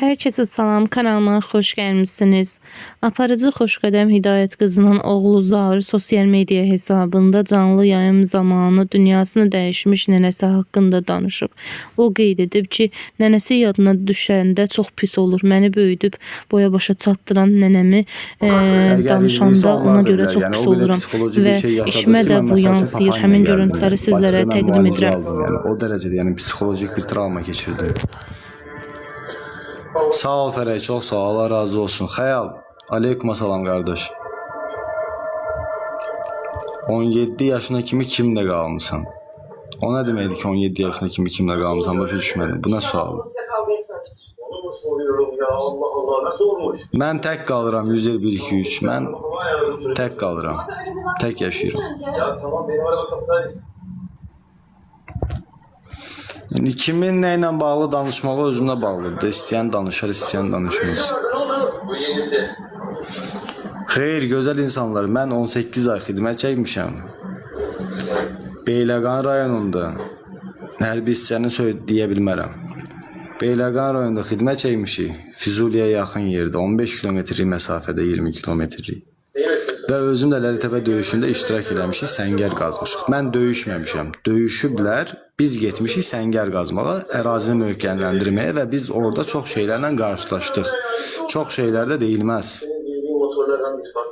Herkese salam, kanalıma xoş gəlmisiniz. Aparıcı Xoşqədəm Hidayət qızının oğlu Zahir sosial media hesabında canlı yayım zamanı dünyasını dəyişmiş nənəsi haqqında danışıb. O qeyd edib ki, nənəsi yadına düşəndə çox pis olur. Məni böyüdüb boya başa çatdıran nənəmi danışanda ona görə çox pis oluram və işimə də bu yansıyır. Həmin görüntüləri sizlərə təqdim edirəm. O dərəcədə yəni psixolojik bir travma keçirdi. Sağ ol Fərək, çox sağ ol, Allah razı olsun. Xəyal, aleyküm salam qardaş. 17 yaşına kimi kimlə qalmısan? O nə deməkdir ki 17 yaşına kimi kimlə qalmısan? Başa düşmədim. Bu nə sual? Mən tək qalıram 100 1 2 3. Mən tək qalıram. Tək yaşayıram. Yəni kimin nə ilə bağlı danışmağı özünə bağlıdır. İstəyən danışar, istəyən danışmaz. Xeyr, gözəl insanlar, mən 18 ay xidmət çəkmişəm. Beyləqan rayonunda hərbi hissəsini deyə bilmərəm. Beyləqan rayonunda xidmət çəkmişik. Füzuliyə yaxın yerdə 15 kilometrlik məsafədə 20 kilometrlik. Və özüm də Ləlitəpə döyüşündə iştirak eləmişik, səngər qazmışıq. Mən döyüşməmişəm, döyüşüblər, biz getmişik səngər qazmağa, ərazini möhkəmləndirməyə və biz orada çox şeylərlə qarşılaşdıq. Çox şeylər də deyilməz.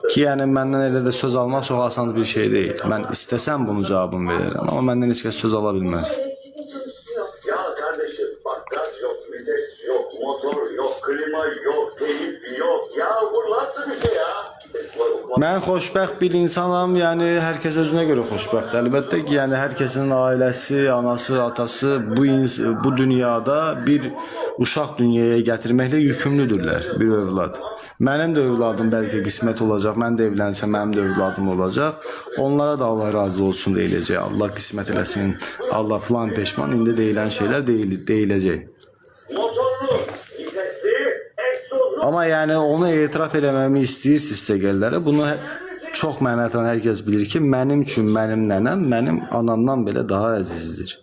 Ki, yəni məndən elə də söz almaq çox asan bir şey deyil. Mən istəsəm bunu cavabını verərəm, amma məndən heç kəs söz ala bilməz. Ya kardeşim bak gaz yok, vites yok, motor yok, klima yok, teyip yok. Ya bu nasıl bir şey ya? Mən xoşbəxt bir insanam, yəni hər kəs özünə görə xoşbəxtdir. Əlbəttə ki, yəni hər kəsin ailəsi, anası, atası bu dünyada bir uşaq dünyaya gətirməklə yükümlüdürlər, bir övlad. Mənim də övladım bəlkə qismət olacaq, mən də evlənsəm mənim də övladım olacaq. Onlara da Allah razı olsun deyiləcək, Allah qismət eləsin, Allah filan peşman, indi deyilən şeylər deyiləcək. Amma yəni onu etiraf eləməmi istəyirsinizsə gəllərə, bunu çox mənətan hər kəs bilir ki, mənim üçün mənim nənəm mənim anamdan belə daha əzizdir.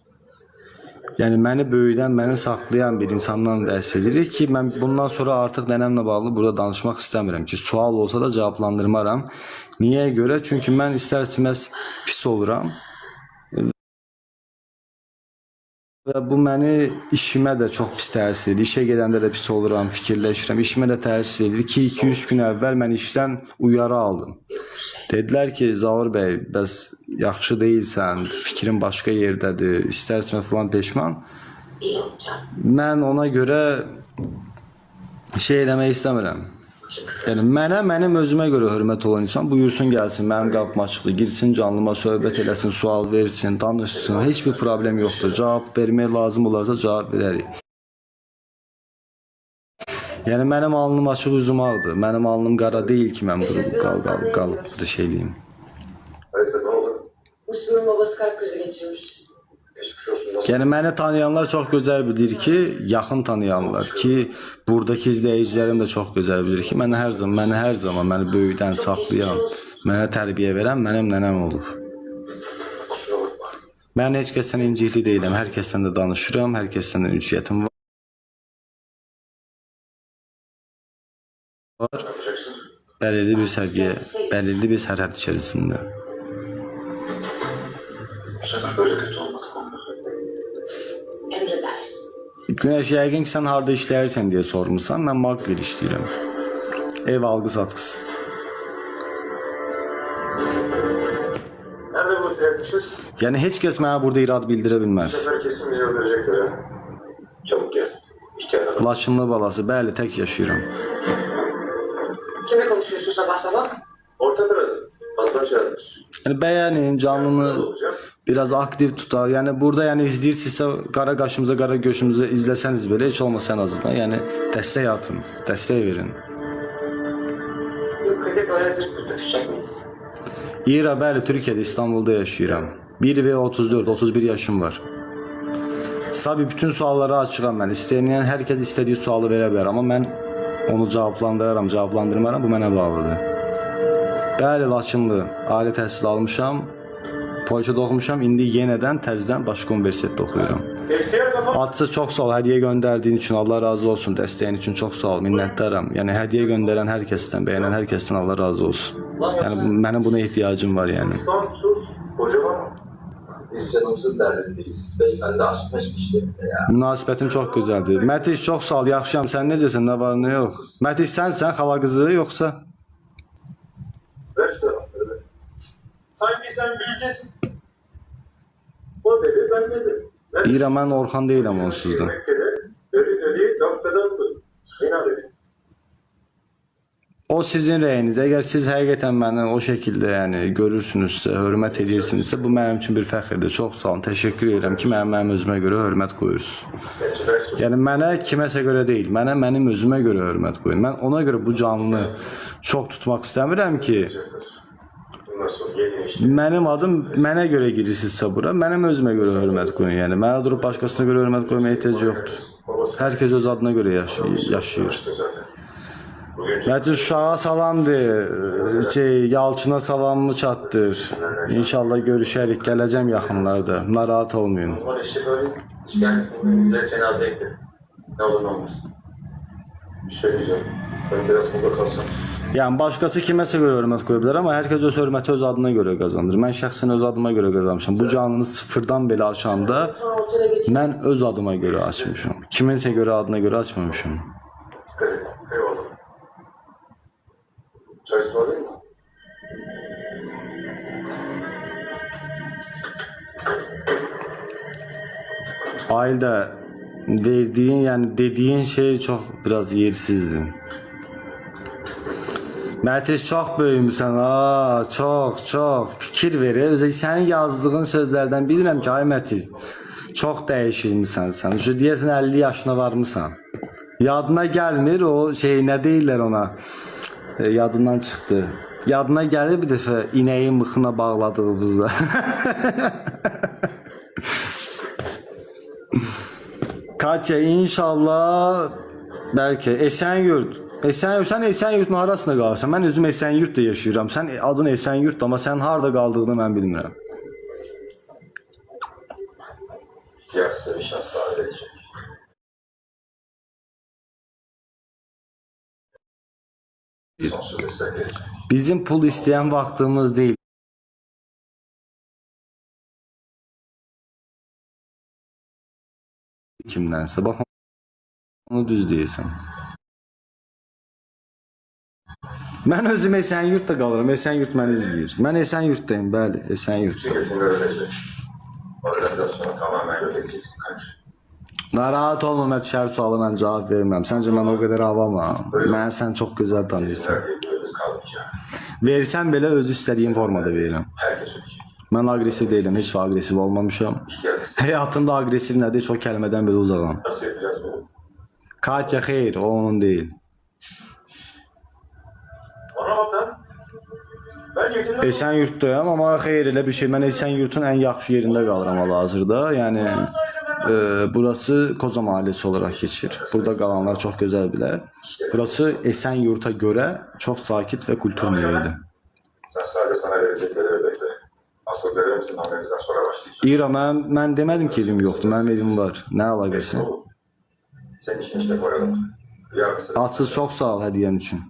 Yəni məni böyüdən, məni saxlayan bir insandan bəhs edirik ki, mən bundan sonra artıq nənəmlə bağlı burada danışmaq istəmirəm ki, sual olsa da cavablandırmaram. Niyə görə? Çünki mən istər-istəməz pis oluram. Və bu məni işimə də çox pis təsir edir. İşə gedəndə də pis oluram, fikirləşirəm. İşimə də təsir edir ki, 2-3 gün əvvəl mən işdən uyarı aldım. Dedilər ki, Zavur bəy, bəs yaxşı deyilsən, fikrin başqa yerdədir, istərsən filan peşman. Mən ona görə şey eləmək istəmirəm. Yəni mənim özümə görə hörmət olan insan buyursun gəlsin, mənim qapım açıqdır, girsin canlıma söhbət eləsin, sual versin, danışsın, heç bir problem yoxdur. Cavab vermək lazım olarsa cavab verərik. Yəni mənim alnım açıq, üzüm ağdır. Mənim alnım qara deyil ki, mən qalıb şey deyim. Hayırdır, ne oldu? Muslu'nun babası kalp krizi geçirmiş. Geçmiş olsun. Nasıl? Yəni məni tanıyanlar çox gözəl bilir ki, yaxın tanıyanlar ki, buradakı izləyicilərim də çox gözəl bilir ki, məni hər zaman məni böyüdən, saxlayan, mənə tərbiyə verən mənim nənəm olub. Kusura bakma. Mən heç kəsdən incikli deyiləm, hər kəsdən də danışıram, hər kəsdən də ünsiyyətim var. Yapacaksın. Bəlirli bir səviyyə, bəlirli bir sərhəd içərisində. Bu sefer böyle kötü olmadı mı? Emredersin. Günəş, yəqin ki, sən harada işləyirsən deyə sormuşsan, mən Maglir işləyirəm. Ev algı satqısı. Nerede bu yapmışız? Yəni heç kəs mənə burada irad bildirə Bu bilməz. sefer kesin bizi öldürecekler ha. Çabuk gel. İhtiyar adam. Laçınlı balası, bəli, tək yaşayıram. Kimle konuşuyorsun sabah sabah? Ortadır adam. Patron çağırmış. Yəni bəyənin, canlını Olacak. biraz aktiv tutar. Yəni burada yəni izləyirsinizsə qara qaşımıza, qara göşümüzə izləsəniz belə heç olmasa ən azından yəni dəstək atın, dəstək verin. Yukarıda böyle hazır tutuşacak mıyız? İra, bəli, Türkiyədə, İstanbulda yaşayıram. 1 və 34, 31 yaşım var. Sabi bütün suallara açığam mən. İstəyən hər kəs istədiyi sualı verə bilər, amma mən onu cavablandıraram, cavablandırmaram, bu mənə bağlıdır. Bəli, Laçınlı, ali təhsil almışam. Polşada oxumuşam, indi yenədən təzədən başqa universitetdə oxuyuram. İhtiyar kafa. Atsı çox sağ ol, hədiyyə göndərdiyin üçün Allah razı olsun, dəstəyin üçün çox sağ ol, minnətdaram. Yəni hədiyyə göndərən hər kəsdən, bəyənən hər kəsdən Allah razı olsun. Yəni mənim buna ehtiyacım var yəni. Lan sus. Kocaman. Biz canımızın derdindeyiz. Beyefendi aşklaşmıştı. Ya. Münasibətin çox gözəldir. Mətiş çox sağ ol, yaxşıyam. Sən necəsən? Nə var, nə yox? Mətiş sənsən xala qızı yoxsa? Ver şu tarafları ver. Sanki sen bilgesin. O dedi ben dedim. Ben İrəm, mən Orxan deyiləm onsuz da. Mekke'de deli deli dakikadan dur. İnan dedi. O sizin rəyiniz. Əgər siz həqiqətən məni o şəkildə yəni görürsünüzsə, hörmət edirsinizsə, bu mənim üçün bir fəxrdir. Çox sağ olun. Təşəkkür edirəm ki, mənim özümə görə hörmət qoyursunuz. Geçiver sus. Yəni mənə kiməsə görə deyil, mənim özümə görə hörmət qoyun. Mən ona görə bu canlını çox tutmaq istəmirəm ki, Bundan sonra yedin işte. mənim adım mənə görə girirsinizsə bura, mənim özümə görə hörmət qoyun. Yəni mənə durub başqasına görə hörmət qoymaya ehtiyac yoxdur. Hər kəs öz adına görə yaşayır. Zaten. Bugün Mətin Şuşağa salamdır, Yalçına salamımı çatdır. İnşallah görüşərik, gələcəm yaxınlarda. Narahat olmayın. O zaman işte böyle hiç gelmesin. Güzel cenaze ekledim. Ne olur ne olmaz. bir şey diyeceğim. Ben biraz burada kalsam. Yəni başqası kiməsə görə hörmət qoya bilər, amma hər kəs öz hörməti öz adına görə qazanır. Mən şəxsən öz adıma görə qazanmışam. Bu canlını sıfırdan belə açanda Sonra otele geçip mən öz adıma görə açmışam. Kiminsə görə adına görə açmamışam. Dikkat et. Eyvallah. Çay ısmarlayayım mı? Ayda verdiyin, yəni dediyin şey çox biraz yersizdir. Mətiş çox böyümüsən ha, çox fikir ver. Özə sənin yazdığın sözlərdən bilirəm ki, ay Mətiş, çox dəyişilmisən sən. Şu deyəsən 50 yaşına varmısan. Yadına gəlmir o şey, nə deyirlər ona? Yadından çıxdı. Yadına gəlir bir dəfə inəyin mıxına bağladığımızda. Katya inşallah bəlkə Esenyurt. Sən Esenyurtun arasında qalırsan. Mən özüm Esenyurtda yaşayıram. Sən adın Esenyurt, amma sən harda qaldığını mən bilmirəm. İhtiyar size bir şans daha verecek. Son sözü size gelecek. Bizim pul istəyən vaxtımız deyil. Kimdənsə. Bax onu düz deyirsən. Mən özüm Esenyurtda qalıram. Esenyurt məni izləyir. Mən Esenyurtdayım, bəli, Esenyurtda. Şirketin öğrenecek. Organizasyonu tamamen yok edeceksin Kadir. Narahat olma, mən düşər sualı mən cavab vermirəm. Səncə mən o qədər avamam. Mən sən çox gözəl tanıyırsan. Nerede ödül kalmayacak. Versən belə özü istədiyim formada verirəm. Herkes ödeyecek. Mən aqressiv deyiləm, heç vaxt aqressiv olmamışam. İhtiyar destek. Həyatımda aqressiv nədir? Çox kəlmədən belə uzağam. Nasıl yapacağız bunu? Katya xeyr, o onun deyil. Bana bak lan. Ben yetimle... Esenyurtdayam, amma xeyr elə bir şey. Mən Esenyurtun ən yaxşı yerində qalıram hal-hazırda. Yəni burası Koza mahallesi olarak geçir. Burada qalanlar çox gözəl bilər. Burası Esenyurt'a görə çox sakit və kulturlu yerdir. Sen sadece sana verecek görevi bekle. Asıl görev bizim hamlemizden sonra başlayacak. İra, mən demədim ki evim yoxdur. Mənim evim var. Nə əlaqəsi? Senin işin içine koyalım. Yarın mesela Atsız çox sağ ol hədiyyən üçün.